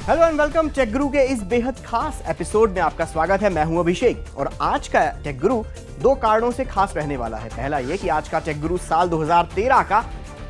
Hello and welcome take गुरु के इस बेहद खास एपिसोड में आपका स्वागत है। मैं हूं अभिषेक और आज का टेक गुरु दो कारणों से खास रहने वाला है। पहला ये कि आज का टेक गुरु साल 2013 का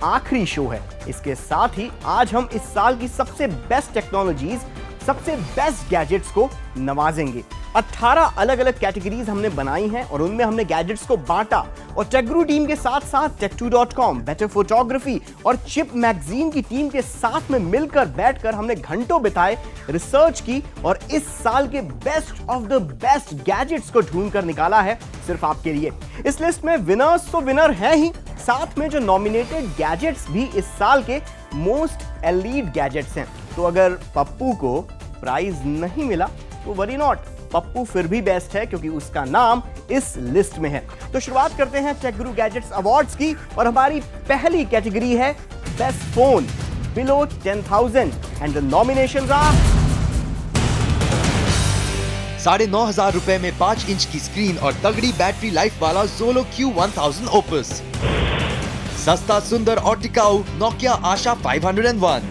आखिरी शो है। इसके साथ ही आज हम इस साल की सबसे बेस्ट टेक्नोलॉजीज, सबसे बेस्ट गैजेट्स को नवाजेंगे। 18 अलग अलग कैटेगरीज हमने बनाई हैं और उनमें हमने गैजेट्स को बांटा और टेक गुरु टीम के साथ साथ tech2.com, बेटर फोटोग्राफी और चिप मैगजीन की टीम के साथ में मिलकर बैठकर हमने घंटों बिताए, रिसर्च की और इस साल के best of the best gadgets को ढूंढकर निकाला है सिर्फ आपके लिए। इस लिस्ट में विनर्स तो विनर हैं ही, साथ में जो नॉमिनेटेड गैजेट्स भी इस साल के मोस्ट एलीट गैजेट्स हैं। तो अगर पप्पू को प्राइज नहीं मिला तो वरी नॉट, पप्पू फिर भी बेस्ट है क्योंकि उसका नाम इस लिस्ट में है। तो शुरुआत करते हैं टेक गुरु गैजेट्स अवार्ड्स की और हमारी पहली कैटेगरी है best phone below 10,000 and the nominations are 9,500 रुपए में 5 इंच की स्क्रीन और तगड़ी बैटरी लाइफ वाला Zolo Q1000 Opus। सस्ता, सुंदर और टिकाऊ Nokia Asha 501।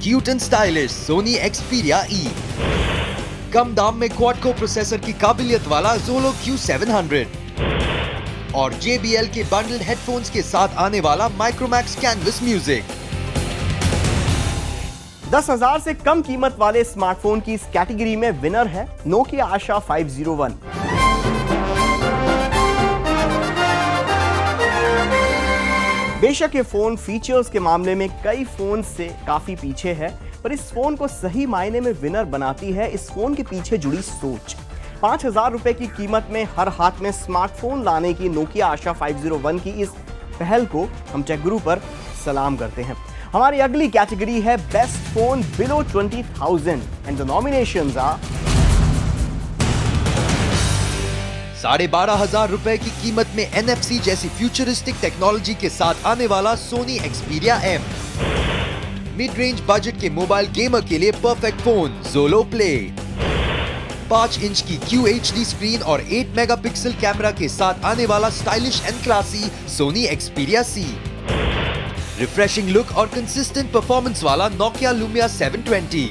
Cute and stylish Sony Xperia E। कम दाम में क्वाड को प्रोसेसर की काबिलियत वाला Zolo Q700 और JBL के बंडल्ड हेडफोन्स के साथ आने वाला Micromax Canvas Music। 10,000 से कम कीमत वाले स्मार्टफोन की इस कैटेगरी में विनर है नोकिया आशा 501। बेशक ये फोन फीचर्स के मामले में कई फोन से काफी पीछे है, पर इस फोन को सही मायने में विनर बनाती है इस फोन के पीछे जुड़ी सोच। 5,000 रुपए की कीमत में हर हाथ में स्मार्टफोन लाने की नोकिया आशा 501 की इस पहल को हम टेक गुरु पर सलाम करते हैं। हमारी अगली कैटेगरी है best phone below 20,000 and the nominations are 12,500 रुपए की कीमत में NFC जैसी फ्यूचरिस्टिक टेक्नोलॉजी के साथ आने वाला Sony Xperia M। Mid range budget के मोबाइल गेमर के लिए perfect phone Zolo Play। 5 inch की QHD स्क्रीन और 8 मेगापिक्सल कैमरा के साथ आने वाला stylish and classy Sony Xperia C। Refreshing look और कंसिस्टेंट परफॉर्मेंस वाला Nokia Lumia 720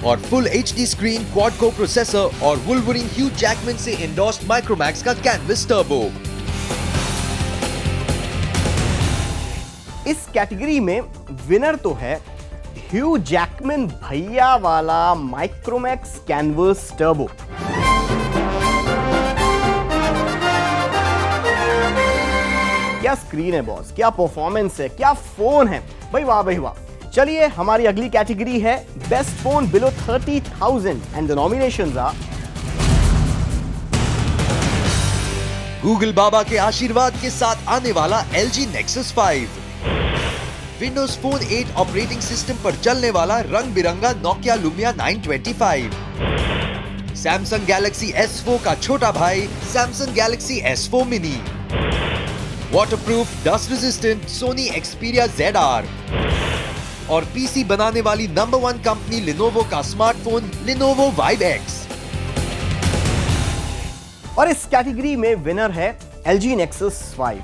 और full HD screen, quad core processor और वुल्वरीन ह्यू जैकमैन से एंडोर्स्ड माइक्रोमैक्स का कैनवस टर्बो। इस कैटेगरी में विनर तो है ह्यू जैकमैन भैया वाला माइक्रोमैक्स कैनवस टर्बो। क्या स्क्रीन है बॉस, क्या परफॉर्मेंस है, क्या फोन है, भाई वाह भाई वाह। चलिए हमारी अगली कैटेगरी है best phone below 30,000 and the nominations are Google बाबा के आशीर्वाद के साथ आने वाला LG Nexus 5। Windows phone 8 operating system पर चलने वाला रंग बिरंगा Nokia Lumia 925। Samsung Galaxy S4 का छोटा भाई Samsung Galaxy S4 Mini। Waterproof, dust resistant Sony Xperia ZR और पीसी बनाने वाली नंबर 1 कंपनी Lenovo का स्मार्टफोन Lenovo Vibe X। और इस कैटेगरी में विनर है LG Nexus 5।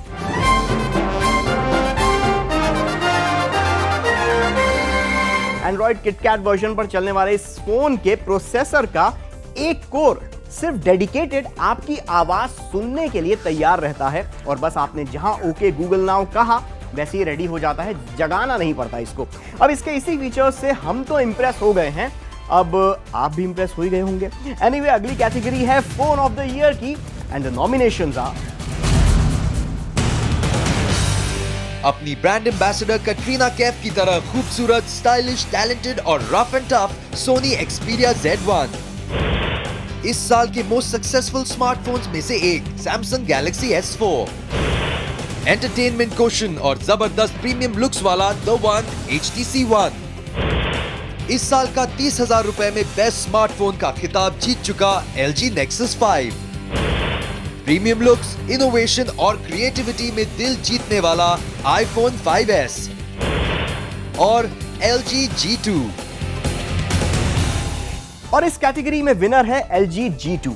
Android KitKat version पर चलने वाले इस फोन के प्रोसेसर का एक कोर सिर्फ डेडिकेटेड आपकी आवाज सुनने के लिए तैयार रहता है और बस आपने जहां ओके गूगल नाउ कहा वैसे ही रेडी हो जाता है, जगाना नहीं पड़ता इसको। अब इसके इसी फीचर्स से हम तो इंप्रेस हो गए हैं, अब आप भी इंप्रेस हो ही गए होंगे। एनीवे अगली कैटेगरी है फोन ऑफ द ईयर की एंड द नॉमिनेशंस आर अपनी ब्रांड एम्बेसडर कटरीना कैफ की तरह खूबसूरत, स्टाइलिश, टैलेंटेड और rough and tough Sony Xperia Z1। इस साल के मोस्ट सक्सेसफुल स्मार्टफोन्स में से एक Samsung Galaxy S4। Entertainment question और जबरदस्त प्रीमियम लुक्स वाला The One HTC One। इस साल का 30,000 रुपए में बेस्ट स्मार्टफोन का खिताब जीत चुका LG Nexus 5। Premium looks, innovation और क्रिएटिविटी में दिल जीतने वाला iPhone 5s और LG G2। और इस कैटेगरी में विनर है LG G2।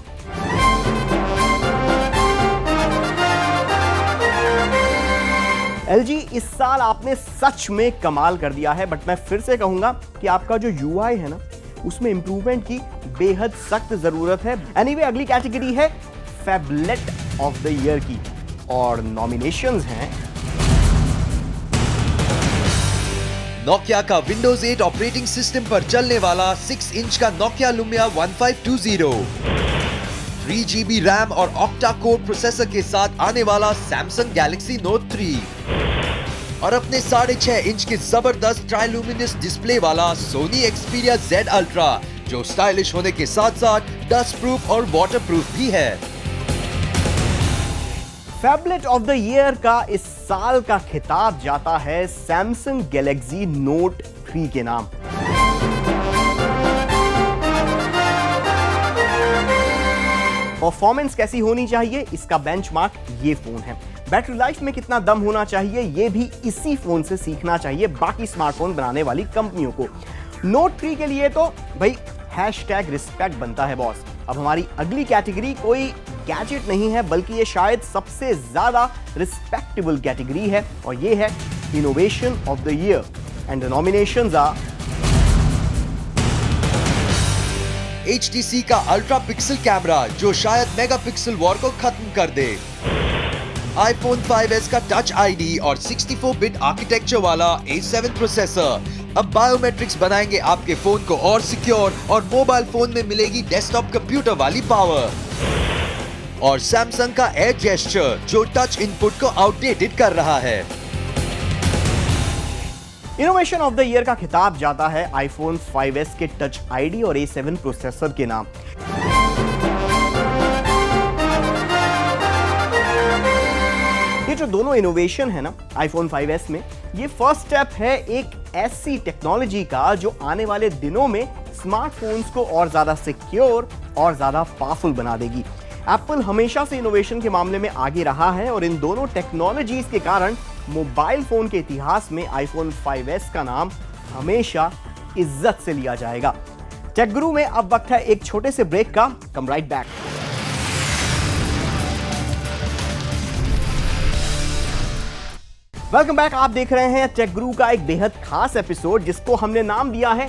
LG इस साल आपने सच में कमाल कर दिया है, बट मैं फिर से कहूंगा कि आपका जो UI है ना, उसमें इंप्रूवमेंट की बेहद सख्त जरूरत है। एनीवे, अगली कैटेगरी है फैबलेट ऑफ द ईयर की और नॉमिनेशंस हैं नोकिया का Windows 8 ऑपरेटिंग सिस्टम पर चलने वाला 6 इंच का Nokia Lumia 1520, 3GB रैम और ऑक्टा कोर प्रोसेसर के साथ आने वाला Samsung Galaxy Note 3 और अपने 6.5 इंच के जबरदस्त ट्राइल्यूमिनस डिस्प्ले वाला Sony Xperia Z Ultra, जो स्टाइलिश होने के साथ साथ डस्ट प्रूफ और वाटर प्रूफ भी है। फैबलेट ऑफ द ईयर का इस साल का खिताब जाता है Samsung Galaxy Note 3 के नाम। परफॉर्मेंस कैसी होनी चाहिए, इसका बेंचमार्क ये फोन है। बैटरी लाइफ में कितना दम होना चाहिए, ये भी इसी फोन से सीखना चाहिए बाकी स्मार्टफोन बनाने वाली कंपनियों को। Note 3 के लिए तो भाई #रिस्पेक्ट बनता है बॉस। अब हमारी अगली कैटेगरी कोई गैजेट नहीं है, बल्कि ये शायद सबसे ज्यादा रिस्पेक्टेबल कैटेगरी है और ये है innovation of the year and the nominations are HTC का अल्ट्रा पिक्सल कैमरा, जो शायद मेगापिक्सल वॉर को खत्म कर दे, iPhone 5s का टच ID और 64-बिट आर्किटेक्चर वाला A7 प्रोसेसर अब बायोमेट्रिक्स बनाएंगे आपके फोन को और सिक्योर, और मोबाइल फोन में मिलेगी डेस्कटॉप कंप्यूटर वाली पावर, और सैमसंग का एयर जेस्चर, जो टच इनपुट को आउटडेटेड कर रहा है। इनोवेशन ऑफ द ईयर का खिताब जाता है iPhone 5s के टच ID और A7 प्रोसेसर के नाम। ये जो दोनों इनोवेशन है ना iPhone 5s में, ये फर्स्ट स्टेप है एक ऐसी टेक्नोलॉजी का जो आने वाले दिनों में स्मार्टफोन्स को और ज्यादा सिक्योर और ज्यादा पावरफुल बना देगी। एप्पल हमेशा से इनोवेशन के मामले में आगे रहा है और इन दोनों टेक्नोलॉजीज के कारण मोबाइल फोन के इतिहास में iPhone 5s का नाम हमेशा इज्जत से लिया जाएगा। टेक गुरु में अब वक्त है एक छोटे से ब्रेक का। Come right back. Welcome back. आप देख रहे हैं टेक गुरु का एक बेहद खास एपिसोड, जिसको हमने नाम दिया है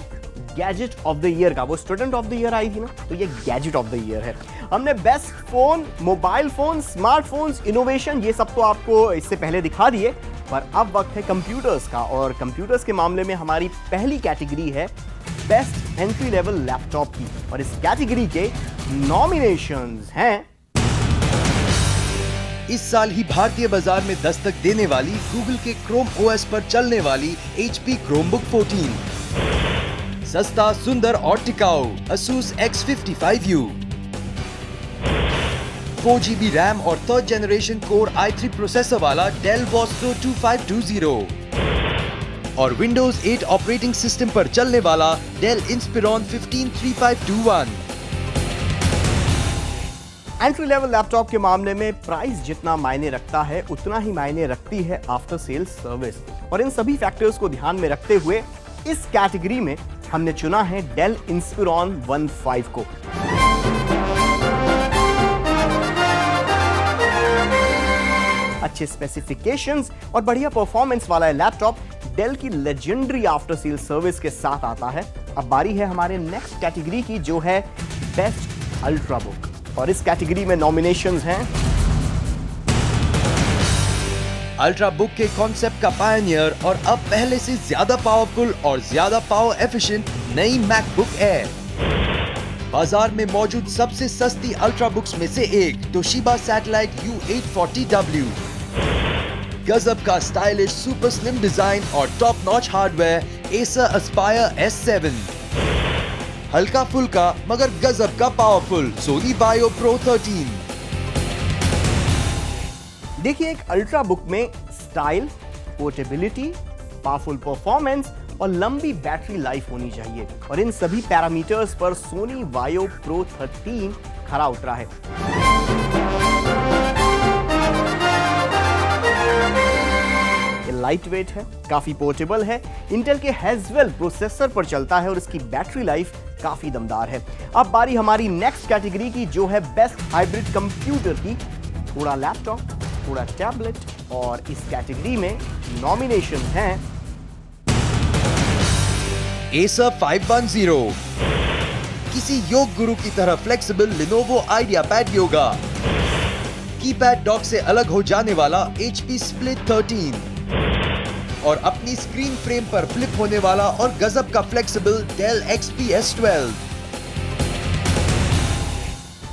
गैजेट ऑफ द ईयर का। वो student of the year I थी ना, तो ये गैजेट ऑफ द ईयर है। हमने best phone, mobile phone, smartphones, innovation, ये सब तो आपको इससे पहले दिखा दिए, पर अब वक्त है कंप्यूटर्स का। और कंप्यूटर्स के मामले में हमारी पहली कैटेगरी है बेस्ट एंट्री लेवल लैपटॉप की, और इस कैटेगरी के नॉमिनेशंस हैं इस साल ही भारतीय बाजार में दस्तक देने वाली गूगल के Chrome OS पर चलने वाली HP Chromebook 14, सस्ता, सुंदर और टिकाऊ Asus X55U, 4GB रैम और 3rd generation core i3 processor वाला Dell Vostro 2520 और Windows 8 ऑपरेटिंग सिस्टम पर चलने वाला Dell Inspiron 153521। Entry level laptop के मामले में प्राइस जितना मायने रखता है, उतना ही मायने रखती है आफ्टर सेल सर्विस। और इन सभी फैक्टर्स को ध्यान में रखते हुए इस कैटेगरी में हमने चुना है Dell Inspiron 15 को। अच्छे स्पेसिफिकेशंस और बढ़िया परफॉर्मेंस वाला लैपटॉप डेल की लेजेंडरी आफ्टर सेल सर्विस के साथ आता है। अब बारी है हमारे नेक्स्ट कैटेगरी की, जो है बेस्ट अल्ट्रा बुक, और इस कैटेगरी में नॉमिनेशंस हैं अल्ट्रा बुक के कॉन्सेप्ट का पायनियर और अब पहले से ज्यादा पावरफुल और ज्यादा पावर एफिशिएंट नई मैकबुक एयर। बाजार में मौजूद सबसे सस्ती अल्ट्रा बुक्स में से एक तोशिबा सैटेलाइट U840W, गजब का स्टाइलिश सुपर स्लिम डिजाइन और top notch hardware Acer Aspire S7, हल्का फुल्का मगर गजब का पावरफुल Sony Vaio Pro 13। देखिए, एक अल्ट्रा बुक में स्टाइल, पोर्टेबिलिटी, पावरफुल परफॉर्मेंस और लंबी बैटरी लाइफ होनी चाहिए, और इन सभी पैरामीटर्स पर Sony Vaio Pro 13 खरा उतरा है। ये लाइट वेट है, काफी पोर्टेबल है, इंटेल के Haswell प्रोसेसर पर चलता है और इसकी बैटरी लाइफ काफी दमदार है। अब बारी हमारी नेक्स्ट कैटेगरी की, जो है बेस्ट हाइब्रिड कंप्यूटर की। थोड़ा लैपटॉप, थोड़ा टैबलेट, और इस कैटेगरी में नॉमिनेशन हैं Acer 510, किसी योग गुरु की तरह flexible Lenovo IdeaPad Yoga, keypad dock से अलग हो जाने वाला HP Split 13 और अपनी स्क्रीन फ्रेम पर फ्लिप होने वाला और गजब का फ्लेक्सिबल Dell XPS 12।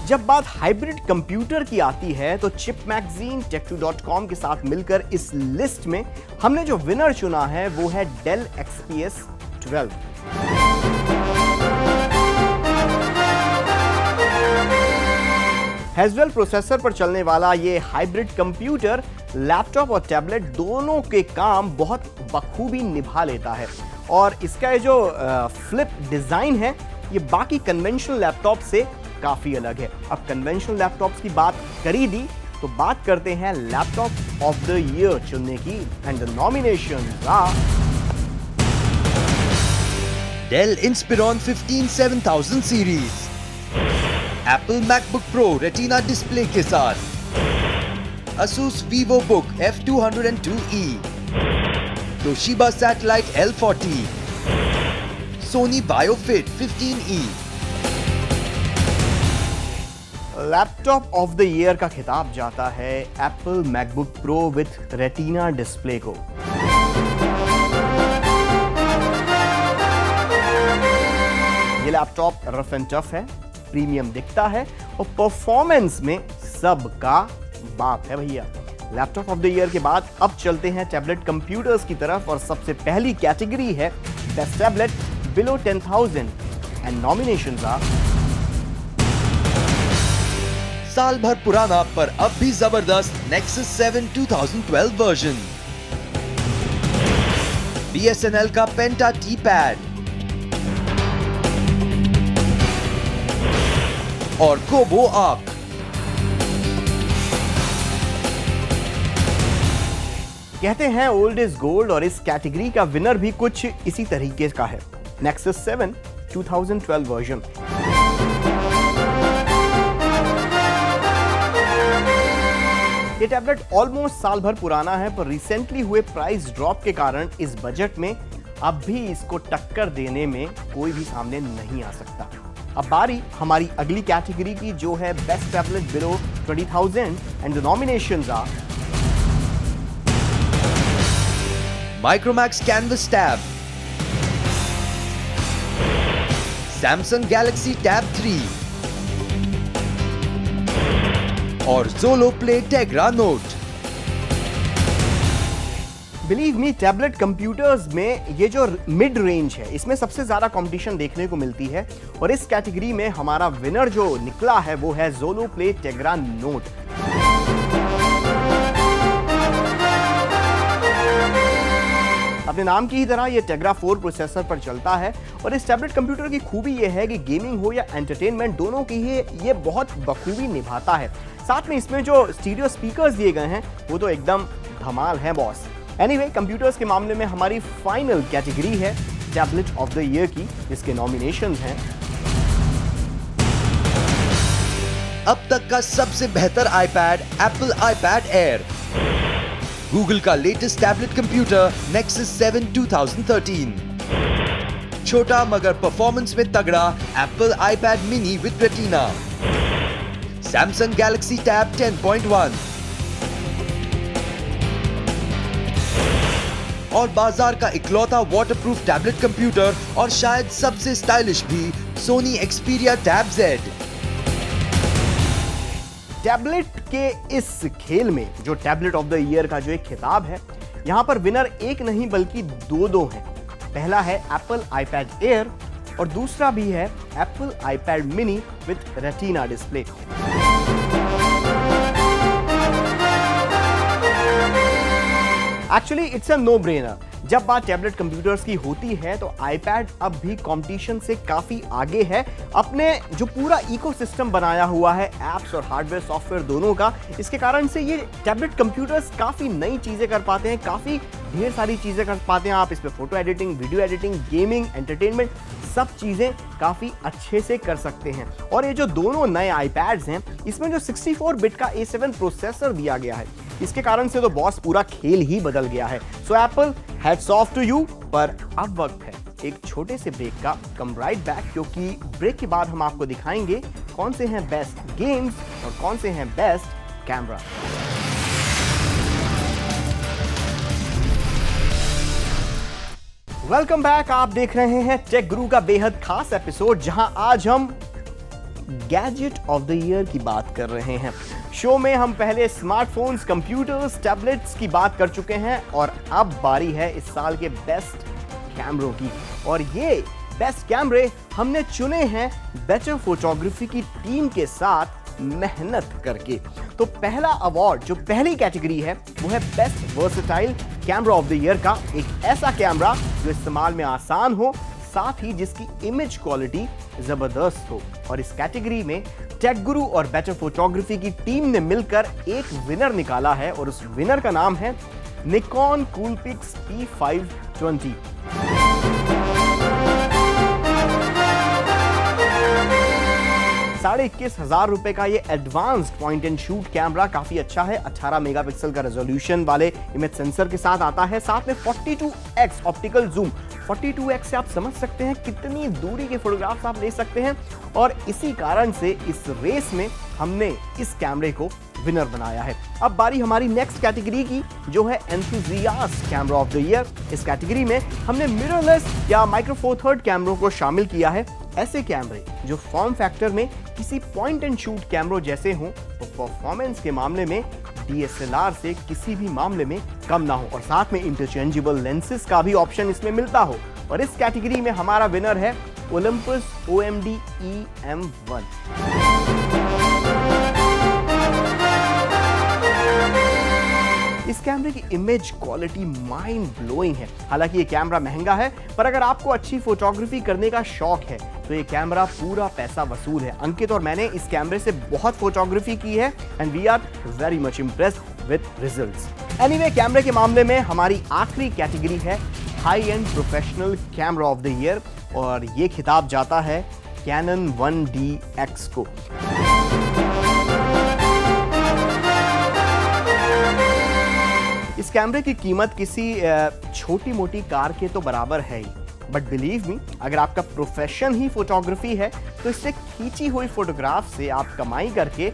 जब बात हाइब्रिड कंप्यूटर की आती है तो चिप मैगजीन Tech2.com के साथ मिलकर इस लिस्ट में हमने जो विनर चुना है वो है Dell XPS 12। Haswell प्रोसेसर पर चलने वाला ये हाइब्रिड कंप्यूटर लैपटॉप और टैबलेट दोनों के काम बहुत बखूबी निभा लेता है और इसका ये जो फ्लिप डिजाइन है ये बाकी कन्वेंशनल लैपटॉप से काफी अलग है। अब कन्वेंशनल लैपटॉप्स की बात करी दी तो बात करते हैं लैपटॉप ऑफ द ईयर चुनने की and the nominations are Dell Inspiron 15 7000 series, Apple MacBook Pro Retina display के साथ, Asus VivoBook F202e, Toshiba Satellite L40, Sony BioFit 15e। Laptop off the year का खिताब जाता है Apple MacBook pro with retina display को। ये laptop rough and tough है, premium दिखता है और परफॉर्मेंस में सबका बाप है भैया। लैपटॉप ऑफ द ईयर के बाद अब चलते हैं टैबलेट कंप्यूटर्स की तरफ और सबसे पहली कैटेगरी है best tablet below 10,000 and nominations are साल भर पुराना पर अब भी जबरदस्त Nexus 7 2012 वर्जन, BSNL का पेंटा टी पैड और कोबो आर्क। कहते हैं ओल्ड इज गोल्ड और इस कैटेगरी का विनर भी कुछ इसी तरीके का है, Nexus 7 2012 वर्जन। ये टैबलेट ऑलमोस्ट साल भर पुराना है पर रिसेंटली हुए प्राइस ड्रॉप के कारण इस बजट में अब भी इसको टक्कर देने में कोई भी सामने नहीं आ सकता। अब बारी हमारी अगली कैटेगरी की जो है best tablet below 20,000 and the nominations are Micromax Canvas Tab, Samsung Galaxy Tab 3 और Zolo Play Tegra Note। Believe me tablet computers में ये जो मिड रेंज है इसमें सबसे ज्यादा कंपटीशन देखने को मिलती है और इस कैटेगरी में हमारा विनर जो निकला है वो है Zolo Play Tegra Note। अपने नाम की ही तरह ये Tegra 4 प्रोसेसर पर चलता है और इस टैबलेट कंप्यूटर की खूबी ये है कि गेमिंग हो या एंटरटेनमेंट दोनों की ही ये बहुत बखूबी निभाता है। साथ में इसमें जो स्टीरियो स्पीकर्स दिए गए हैं वो तो एकदम धमाल है बॉस। एनीवे कंप्यूटर्स के मामले में हमारी फाइनल कैटेगरी है टैबलेट ऑफ द ईयर की, जिसके नॉमिनेशंस हैं अब तक का सबसे बेहतर iPad Apple iPad air, Google का लेटेस्ट टैबलेट कंप्यूटर Nexus 7 2013, छोटा मगर परफॉर्मेंस में तगड़ा Apple iPad mini with retina, Samsung Galaxy Tab 10.1 और बाजार का इकलौता वाटरप्रूफ टैबलेट कंप्यूटर और शायद सबसे स्टाइलिश भी Sony Xperia Tab Z। Tablet के इस खेल में जो टैबलेट ऑफ द ईयर का जो एक खिताब है यहां पर विनर एक नहीं बल्कि दो हैं। पहला है एप्पल आईपैड एयर और दूसरा भी है Apple iPad mini with retina display. Actually it's a no brainer. जब बात टैबलेट कंप्यूटर्स की होती है तो आईपैड अब भी कंपटीशन से काफी आगे है। अपने जो पूरा इकोसिस्टम बनाया हुआ है एप्स और हार्डवेयर सॉफ्टवेयर दोनों का, इसके कारण से ये टैबलेट कंप्यूटर्स काफी नई चीजें कर पाते हैं, काफी ढेर सारी चीजें कर पाते हैं। आप इसमें photo editing, video editing, gaming, entertainment सब चीजें काफी अच्छे से कर सकते हैं। और ये जो दोनों नए आईपैड्स हैं इसमें जो 64 बिट का A7 प्रोसेसर दिया गया है इसके कारण से तो बॉस पूरा खेल ही बदल गया है। So Apple, hats off to you. पर अब वक्त है एक छोटे से ब्रेक का। कम राइट बैक, क्योंकि ब्रेक के बाद हम आपको दिखाएंगे कौन से हैं बेस्ट गेम्स और कौन से हैं बेस्ट कैमरा। Welcome back. आप देख रहे हैं टेक गुरु का बेहद खास एपिसोड, जहां आज हम गैजेट ऑफ द ईयर की बात कर रहे हैं। शो में हम पहले स्मार्टफोन्स, कंप्यूटर्स, टैबलेट्स की बात कर चुके हैं और अब बारी है इस साल के बेस्ट कैमरों की। और ये बेस्ट कैमरे हमने चुने हैं बेटर फोटोग्राफी की टीम के साथ मेहनत करके। तो पहला अवार्ड, जो पहली कैटेगरी है, वो है best versatile camera of the year का। एक ऐसा कैमरा जो इस्तेमाल में आसान हो, साथ ही जिसकी इमेज क्वालिटी जबरदस्त हो। और इस कैटेगरी में टेक गुरु और बेटर फोटोग्राफी की टीम ने मिलकर एक विनर निकाला है और उस विनर का नाम है निकॉन कूलपिक्स P520। ₹21,500 का ये advanced point and shoot camera काफी अच्छा है। 18 मेगापिक्सल का रेजोल्यूशन वाले इमेज सेंसर के साथ आता है, साथ में 42x ऑप्टिकल जूम। 42x से आप समझ सकते हैं कितनी दूरी के फोटोग्राफ्स आप ले सकते हैं। और इसी कारण से इस रेस में हमने इस कैमरे को विनर बनाया है। अब बारी हमारी नेक्स्ट कैटेगरी की, जो है enthusiast camera of the year. इस कैटेगरी में हमने मिररलेस या माइक्रो फोर थर्ड कैमरों को शामिल किया है। ऐसे कैमरे जो फॉर्म फैक्टर में किसी पॉइंट एंड शूट कैमरों जैसे हों, तो परफॉर्मेंस के मामले में DSLR से किसी भी मामले में कम ना हो, और साथ में इंटरचेंजेबल लेंसेज का भी ऑप्शन इसमें मिलता हो। और इस कैटेगरी में हमारा विनर है ओलंपस OMD EM1। इस कैमरे की इमेज क्वालिटी माइंड ब्लोइंग है। हालांकि ये कैमरा महंगा है, पर अगर आपको अच्छी फोटोग्राफी करने का शौक है तो ये कैमरा पूरा पैसा वसूल है। अंकित और मैंने इस कैमरे से बहुत फोटोग्राफी की है and we are very much impressed with results. Anyway, कैमरे के मामले में हमारी आखिरी कैटेगरी है high end professional camera of the year, और ये खिताब जाता है कैनन 1DX को। इस कैमरे की कीमत किसी छोटी मोटी कार के तो बराबर है ही, बट बिलीव मी, अगर आपका प्रोफेशन ही फोटोग्राफी है तो इससे खींची हुई फोटोग्राफ से आप कमाई करके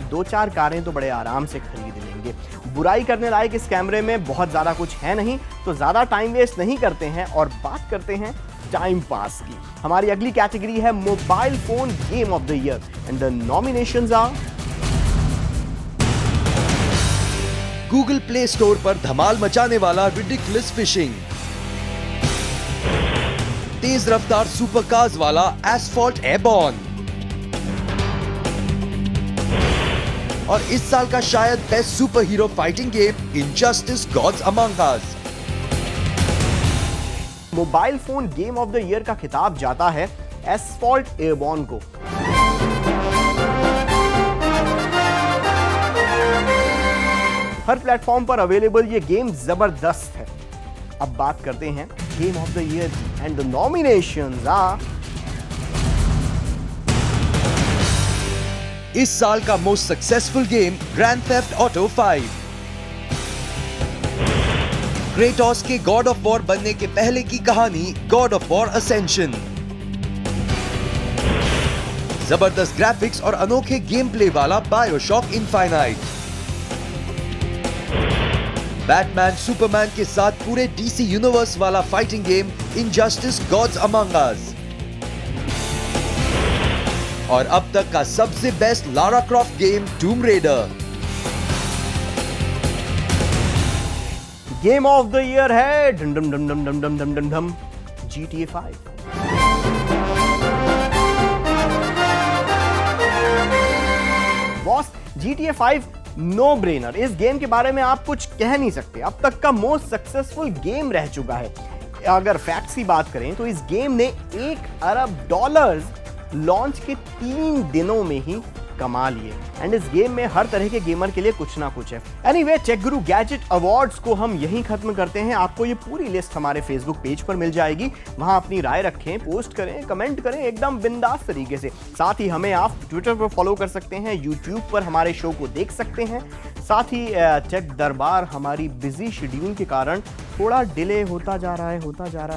2-4 कारें तो बड़े आराम से खरीद लेंगे। बुराई करने लायक इस कैमरे में बहुत ज़्यादा कुछ है नहीं, तो ज़्यादा टाइम वेस्ट नहीं करते हैं और बात करते हैं टाइम पास की। हमारी अगली कैटेगरी है mobile phone game of the year and the nominations are Google Play Store पर धमाल मचाने वाला रिडिकुलस फिशिंग, तेज रफ्तार सुपर कार्स वाला एसफॉल्ट एयरबॉर्न, और इस साल का शायद best super hero fighting game Injustice Gods Among Us. Mobile phone game of the year का खिताब जाता है एसफॉल्ट एयरबॉर्न को। हर प्लेटफॉर्म पर अवेलेबल ये गेम जबरदस्त है। अब बात करते हैं game of the year and the nominations are इस साल का most successful game Grand Theft Auto 5, Kratos के गॉड ऑफ वॉर बनने के पहले की कहानी गॉड ऑफ वॉर असेंशन, जबरदस्त ग्राफिक्स और अनोखे गेम प्ले वाला बायोशॉक इनफाइनाइट, बैटमैन सुपरमैन के साथ पूरे DC यूनिवर्स वाला fighting game Injustice Gods Among Us, और अब तक का सबसे best Lara Croft game Tomb Raider. Game of the year है डम डम डम डम डम डम डम डम डम GTA 5। Boss, GTA 5 no brainer. इस गेम के बारे में आप कुछ कह नहीं सकते, अब तक का मोस्ट सक्सेसफुल गेम रह चुका है। अगर फैक्ट्स की बात करें तो इस गेम ने $1 अरब लॉन्च के 3 दिनों में ही कमा लिए एंड इस गेम में हर तरह के गेमर के लिए कुछ ना कुछ है। एनीवे, टेक गुरु गैजेट अवार्ड्स को हम यहीं खत्म करते हैं। आपको ये पूरी लिस्ट हमारे फेसबुक पेज पर मिल जाएगी, वहां अपनी राय रखें, पोस्ट करें, कमेंट करें एकदम बिंदास तरीके से। साथ ही हमें आप ट्विटर पर फॉलो कर सकते हैं, यूट्यूब पर हमारे शो को देख सकते हैं, साथ ही टेक दरबार हमारी बिजी शेड्यूल के कारण थोड़ा डिले होता जा रहा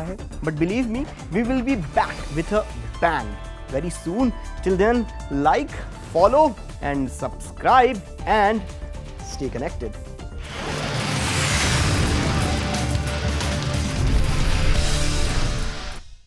है but believe me we will be back with a bang very soon. Till then like, follow and subscribe and stay connected.